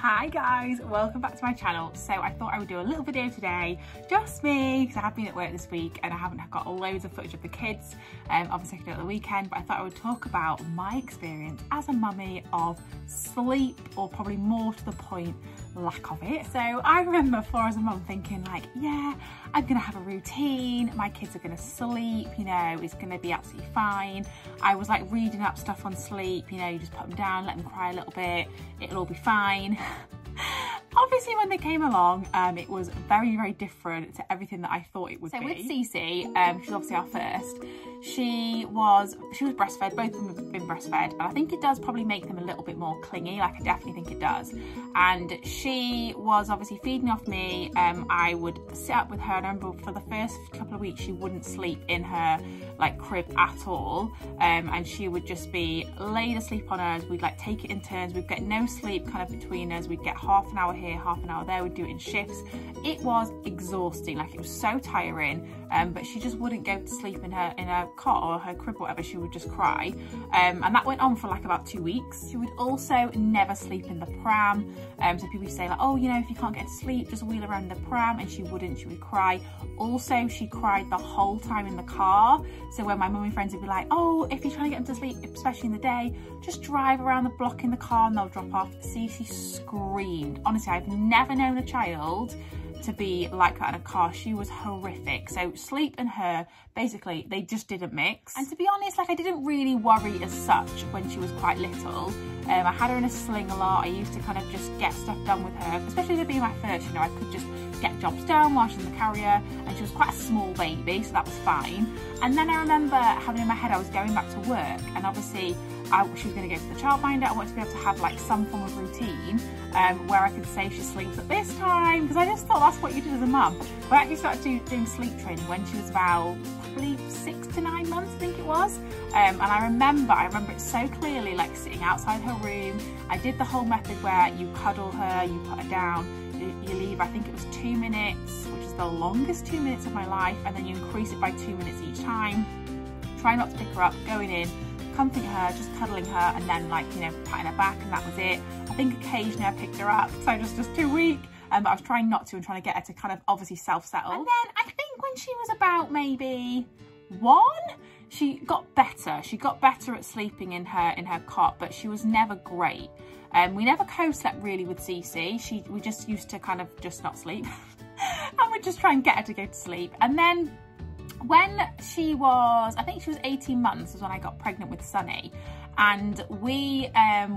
Hi guys, welcome back to my channel. So I thought I would do a little video today, just me, because I have been at work this week and I haven't got loads of footage of the kids. Obviously I could do it at the weekend, but I thought I would talk about my experience as a mummy of sleep, or probably more to the point, lack of it. So I remember before as a mum thinking like, yeah, I'm gonna have a routine, my kids are gonna sleep, you know, it's gonna be absolutely fine. I was like reading up stuff on sleep, you know, you just put them down, let them cry a little bit, it'll all be fine. Obviously when they came along, it was very, very different to everything that I thought it would be. So with Cece, she's obviously our first, she was breastfed, both of them have been breastfed, and I think it does probably make them a little bit more clingy, like I definitely think it does. And she was obviously feeding off me. I would sit up with her, and I remember for the first couple of weeks she wouldn't sleep in her like crib at all, and she would just be laid asleep on us. We'd like take it in turns, we'd get no sleep kind of between us, we'd get half an hour here, half an hour there, we'd do it in shifts. It was exhausting, like it was so tiring, but she just wouldn't go to sleep in her cot or her crib or whatever, she would just cry, and that went on for like about 2 weeks. She would also never sleep in the pram, so people would say like, oh, you know, if you can't get to sleep, just wheel around the pram, and she wouldn't, she would cry. Also, she cried the whole time in the car. So when my mum and friends would be like, oh, if you're trying to get them to sleep, especially in the day, just drive around the block in the car and they'll drop off. Cece screamed. Honestly, I've never known a child to be like that in a car. She was horrific. So sleep and her, basically, they just didn't mix. And to be honest, like I didn't really worry as such when she was quite little. I had her in a sling a lot. I used to kind of just get stuff done with her, especially to be my first, you know, I could just get jobs done while she's in the carrier, and she was quite a small baby, so that was fine. And then I remember having in my head I was going back to work, and obviously she was going to go to the childminder. I wanted to be able to have like some form of routine where I could say she sleeps at this time, because I just thought that's what you did as a mum. I actually started doing sleep training when she was about probably 6 to 9 months, I think it was. And I remember it so clearly, like sitting outside her room. I did the whole method where you cuddle her, you put her down, you leave, I think it was 2 minutes, which is the longest 2 minutes of my life, and then you increase it by 2 minutes each time. Try not to pick her up, going in, comforting her, just cuddling her, and then like, you know, patting her back, and that was it. I think occasionally I picked her up, so just too weak, but I was trying not to, and trying to get her to kind of obviously self-settle. And then I think when she was about maybe 1, she got better. She got better at sleeping in her cot, but she was never great. We never co-slept really with Cece. We just used to kind of just not sleep and we'd just try and get her to go to sleep. And then when she was, I think she was 18 months was when I got pregnant with Sunny, and we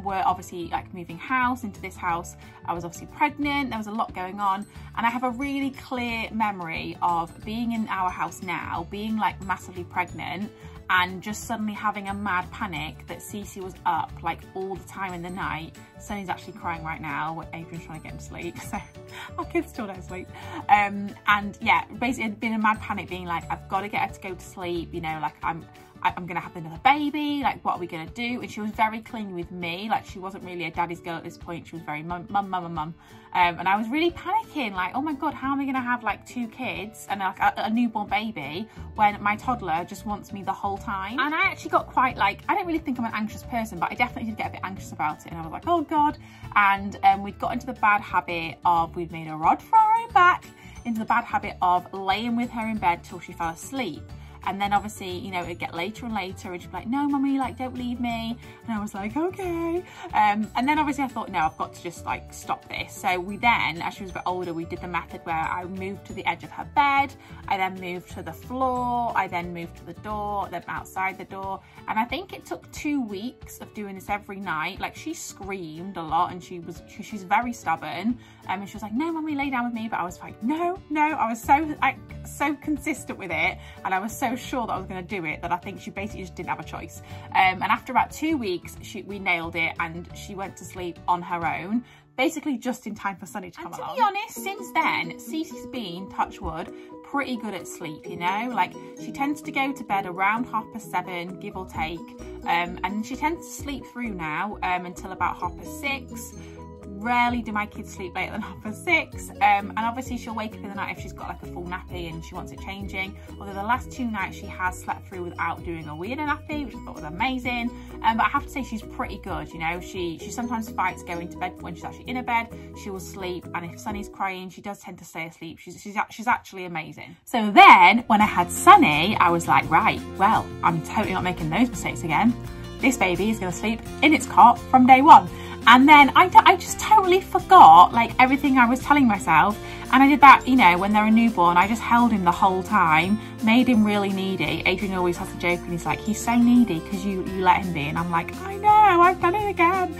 were obviously like moving house into this house. I was obviously pregnant, there was a lot going on, and I have a really clear memory of being in our house now, being like massively pregnant, and just suddenly having a mad panic that Cece was up like all the time in the night. Sunny's actually crying right now. Adrian's trying to get him to sleep, so our kids still don't sleep. And yeah, basically it'd been a mad panic, being like, I've got to get her to go to sleep, you know, like I'm gonna have another baby, like what are we gonna do? And she was very clingy with me, like she wasn't really a daddy's girl at this point. She was very mum. And I was really panicking, like, oh my God, how am I gonna have like 2 kids and like a newborn baby when my toddler just wants me the whole time? And I actually got quite like, I don't really think I'm an anxious person, but I definitely did get a bit anxious about it. And I was like, oh God. And we'd got into the bad habit of, we'd made a rod for our own back, into the bad habit of laying with her in bed till she fell asleep. And then obviously, you know, it'd get later and later, and she'd be like, no, mummy, like, don't leave me. And I was like, okay. And then obviously I thought, no, I've got to just like stop this. So we then, as she was a bit older, we did the method where I moved to the edge of her bed. I then moved to the floor. I then moved to the door, then outside the door. And I think it took 2 weeks of doing this every night. Like she screamed a lot, and she's very stubborn. And she was like, no, mummy, lay down with me. But I was like, no. I was so consistent with it, and I was so sure that I was going to do it, that I think she basically just didn't have a choice. And after about 2 weeks, we nailed it, and she went to sleep on her own, basically just in time for Sunny to come along. To be honest, since then, Cece's been, touch wood, pretty good at sleep, you know, like she tends to go to bed around 7:30, give or take, and she tends to sleep through now until about 6:30. rarely do my kids sleep later than 6:30, and obviously she'll wake up in the night if she's got like a full nappy and she wants it changing, although the last 2 nights she has slept through without doing a wee and a nappy, which I thought was amazing. But I have to say she's pretty good, you know. She sometimes fights going to bed, but when she's actually in a bed she will sleep, and if Sunny's crying she does tend to stay asleep. She's actually amazing. So then when I had Sunny, I was like, right, well, I'm totally not making those mistakes again. This baby is going to sleep in its cot from day 1. And then I just totally forgot like everything I was telling myself, and I did that, you know, when they're a newborn. I just held him the whole time, made him really needy. Adrian always has a joke and he's like, he's so needy because you let him be, and I'm like, I know, I've done it again.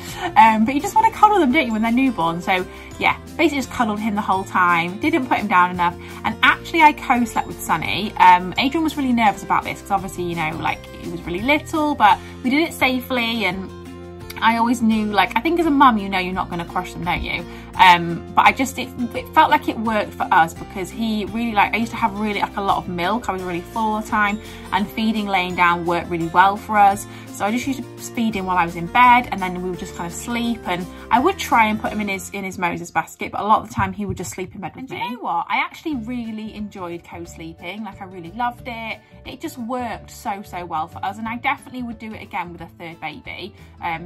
But you just want to cuddle them, don't you, when they're newborn? So yeah, basically just cuddled him the whole time, didn't put him down enough. And actually I co-slept with Sunny. Adrian was really nervous about this because obviously, you know, like he was really little, but we did it safely, and I always knew, like, I think as a mum, you know you're not going to crush them, don't you? But it felt like it worked for us because he really, like, I used to have really like a lot of milk. I was really full all the time, and feeding laying down worked really well for us. So I just used to feed him while I was in bed, and then we would just kind of sleep, and I would try and put him in his Moses basket, but a lot of the time he would just sleep in bed with me. And you know what? I actually really enjoyed co-sleeping. Like, I really loved it. It just worked so well for us, and I definitely would do it again with a 3rd baby,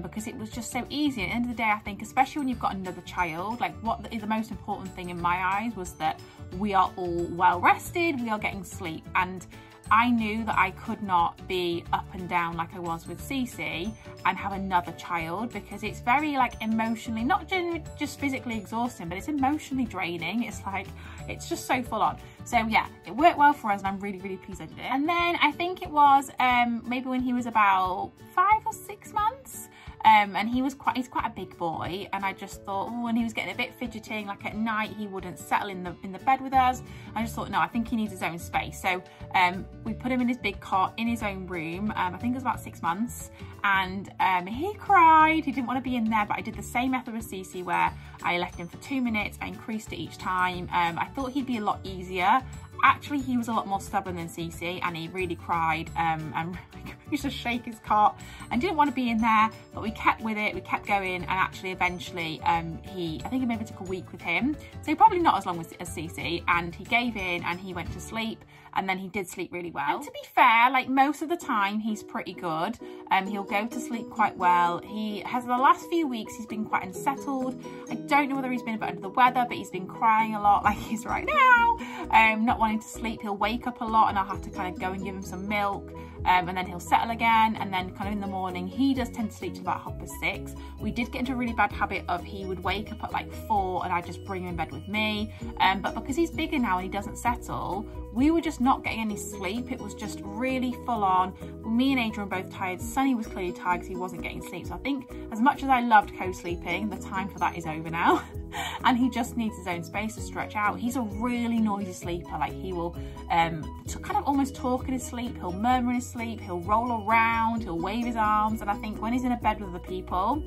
because it was just so easy. At the end of the day, I think, especially when you've got another child, like what is the most important thing in my eyes was that we are all well rested, we are getting sleep. And I knew that I could not be up and down like I was with Cece and have another child, because it's very like emotionally, not just physically exhausting, but it's emotionally draining. It's like, it's just so full on. So yeah, it worked well for us, and I'm really pleased I did it. And then I think it was maybe when he was about 5 or 6 months, and he's quite a big boy, and I just thought, oh, and he was getting a bit fidgeting, like at night he wouldn't settle in the bed with us. I just thought, no, I think he needs his own space. So we put him in his big cot in his own room. I think it was about 6 months, and he cried. He didn't want to be in there, but I did the same method with Cece where I left him for 2 minutes. I increased it each time. I thought he'd be a lot easier. Actually, he was a lot more stubborn than Cece, and he really cried and used to shake his cot and didn't want to be in there, but we kept with it, we kept going, and actually eventually I think it maybe took a week with him, so probably not as long as Cece, and he gave in and he went to sleep, and then he did sleep really well. And to be fair, like most of the time he's pretty good. He'll go to sleep quite well. He has, the last few weeks he's been quite unsettled. I don't know whether he's been a bit under the weather, but he's been crying a lot like he's right now, not wanting to sleep. He'll wake up a lot and I'll have to kind of go and give him some milk, and then he'll settle again, and then kind of in the morning he does tend to sleep to about 6:30. We did get into a really bad habit of he would wake up at like 4 and I'd just bring him in bed with me, but because he's bigger now and he doesn't settle, we were just not getting any sleep. It was just really full on. Me and Adrian were both tired. Sunny was clearly tired because he wasn't getting sleep. So I think as much as I loved co-sleeping, the time for that is over now. And he just needs his own space to stretch out. He's a really noisy sleeper. Like, he will kind of almost talk in his sleep. He'll murmur in his sleep. He'll roll around. He'll wave his arms. And I think when he's in a bed with other people,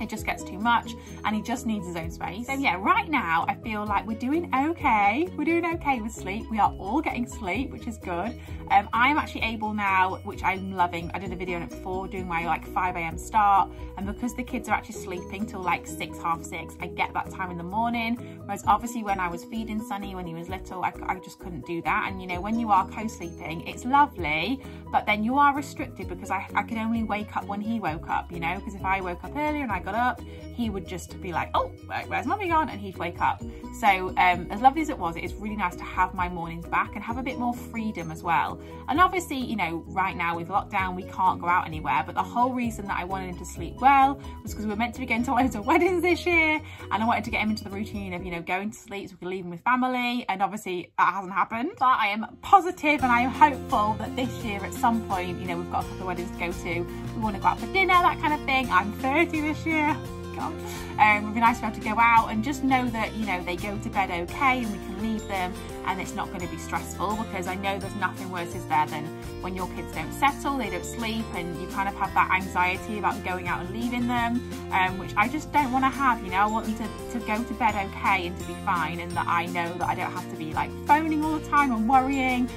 it just gets too much and he just needs his own space. So yeah, right now I feel like we're doing okay. We're doing okay with sleep. We are all getting sleep, which is good. I'm actually able now, which I'm loving. I did a video on it before, doing my like 5 AM start, and because the kids are actually sleeping till like 6, half 6, I get that time in the morning. Whereas obviously when I was feeding Sunny when he was little, I just couldn't do that. And you know, when you are co-sleeping, it's lovely, but then you are restricted because I could only wake up when he woke up, you know, because if I woke up earlier and I got up, he would just be like, oh, where's mummy gone? And he'd wake up. So as lovely as it was, it is really nice to have my mornings back and have a bit more freedom as well. And obviously, you know, right now with lockdown, we can't go out anywhere, but the whole reason that I wanted him to sleep well was because we were meant to be going to loads of weddings this year, and I wanted to get him into the routine of, you know, going to sleep so we could leave him with family, and obviously that hasn't happened. But I am positive and I am hopeful that this year at some point, you know, we've got a couple of weddings to go to, we want to go out for dinner, that kind of thing. I'm 30 this year. It would be nice to be able to go out and just know that, you know, they go to bed okay and we can leave them and it's not going to be stressful, because I know there's nothing worse is there than when your kids don't settle, they don't sleep, and you kind of have that anxiety about going out and leaving them, which I just don't want to have. You know, I want them to go to bed okay and to be fine, and that I know that I don't have to be like phoning all the time and worrying,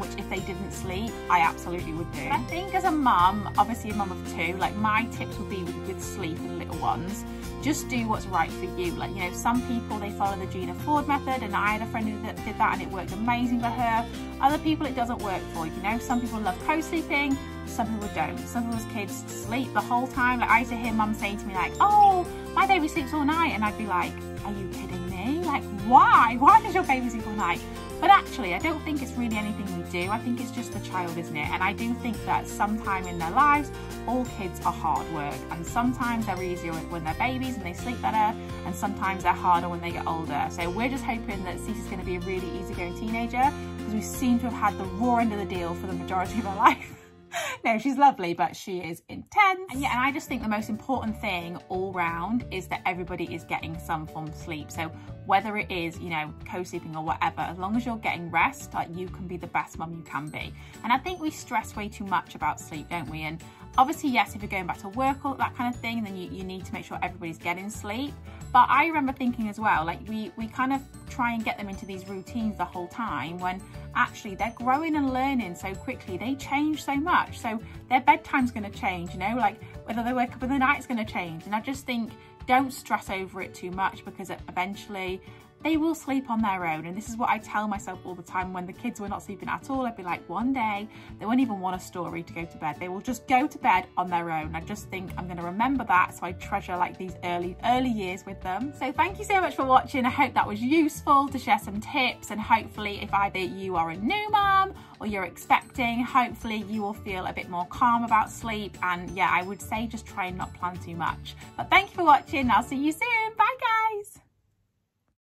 which if they didn't sleep, I absolutely would do. I think as a mum, obviously a mum of 2, like my tips would be with sleep and little ones, just do what's right for you. Like, you know, some people, they follow the Gina Ford method, and I had a friend who did that and it worked amazing for her. Other people, it doesn't work for, you know. Some people love co-sleeping, some people don't. Some people's kids sleep the whole time. Like, I used to hear mum saying to me like, oh, my baby sleeps all night, and I'd be like, are you kidding me? Like, why does your baby sleep all night? But actually, I don't think it's really anything we do. I think it's just the child, isn't it? And I do think that sometime in their lives, all kids are hard work, and sometimes they're easier when they're babies and they sleep better, and sometimes they're harder when they get older. So we're just hoping that Cece's going to be a really easygoing teenager, because we seem to have had the raw end of the deal for the majority of her life. No, she's lovely, but she is intense. And yeah, and I just think the most important thing all round is that everybody is getting some form of sleep. So whether it is, you know, co-sleeping or whatever, as long as you're getting rest, like, you can be the best mum you can be. And I think we stress way too much about sleep, don't we? And obviously, yes, if you're going back to work or that kind of thing, then you need to make sure everybody's getting sleep. But I remember thinking as well, like, we kind of try and get them into these routines the whole time, when actually they're growing and learning so quickly. They change so much. So their bedtime's going to change, you know, like whether they wake up in the night is going to change. And I just think, don't stress over it too much, because eventually they will sleep on their own. And this is what I tell myself all the time. When the kids were not sleeping at all, I'd be like, one day they won't even want a story to go to bed. They will just go to bed on their own. I just think I'm going to remember that, so I treasure like these early years with them. So thank you so much for watching. I hope that was useful to share some tips, and hopefully if either you are a new mum or you're expecting, hopefully you will feel a bit more calm about sleep. And yeah, I would say just try and not plan too much. But thank you for watching. I'll see you soon. Bye guys.